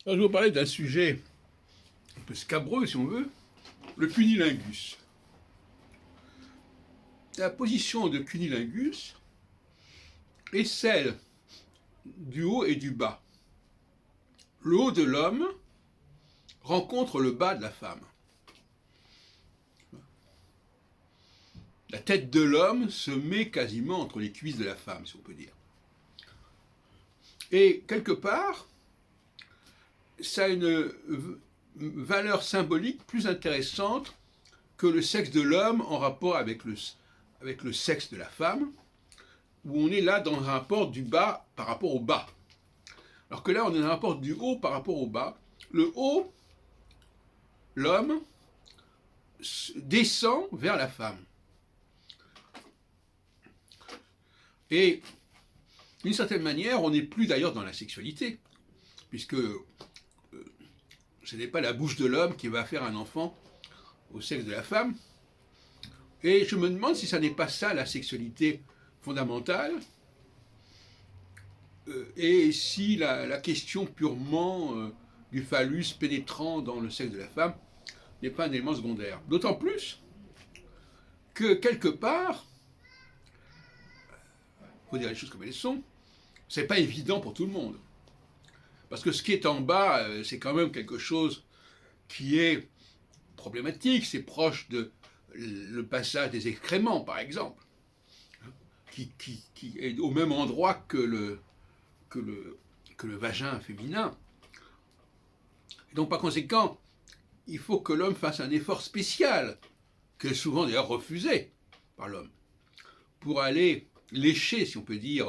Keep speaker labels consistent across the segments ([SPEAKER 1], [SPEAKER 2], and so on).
[SPEAKER 1] Alors, je vais vous parler d'un sujet un peu scabreux, si on veut, le cunilingus. La position de cunilingus est celle du haut et du bas. Le haut de l'homme rencontre le bas de la femme. La tête de l'homme se met quasiment entre les cuisses de la femme, si on peut dire. Et quelque part, ça a une valeur symbolique plus intéressante que le sexe de l'homme en rapport avec le sexe de la femme, où on est là dans un rapport du bas par rapport au bas. Alors que là, on est dans un rapport du haut par rapport au bas. Le haut, l'homme, descend vers la femme. Et d'une certaine manière, on n'est plus d'ailleurs dans la sexualité, puisque ce n'est pas la bouche de l'homme qui va faire un enfant au sexe de la femme. Et je me demande si ça n'est pas ça la sexualité fondamentale, et si la question purement du phallus pénétrant dans le sexe de la femme n'est pas un élément secondaire. D'autant plus que quelque part, il faut dire les choses comme elles sont, c'est pas évident pour tout le monde. Parce que ce qui est en bas, c'est quand même quelque chose qui est problématique, c'est proche de le passage des excréments, par exemple, qui est au même endroit que le vagin féminin. Et donc, par conséquent, il faut que l'homme fasse un effort spécial, qui est souvent d'ailleurs refusé par l'homme, pour aller lécher, si on peut dire,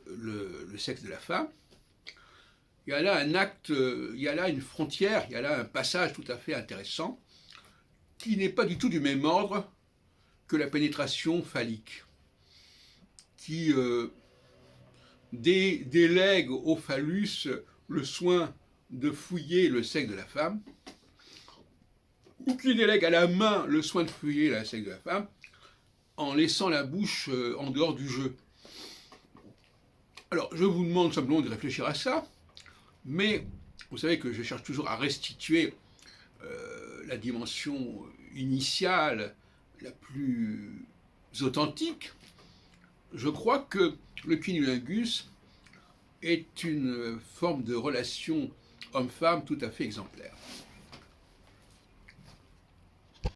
[SPEAKER 1] le sexe de la femme. Il y a là un acte, il y a là une frontière, il y a là un passage tout à fait intéressant, qui n'est pas du tout du même ordre que la pénétration phallique, qui délègue au phallus le soin de fouiller le sexe de la femme, ou qui délègue à la main le soin de fouiller le sexe de la femme, en laissant la bouche en dehors du jeu. Alors, je vous demande simplement de réfléchir à ça, mais vous savez que je cherche toujours à restituer la dimension initiale, la plus authentique. Je crois que le cunilingus est une forme de relation homme-femme tout à fait exemplaire.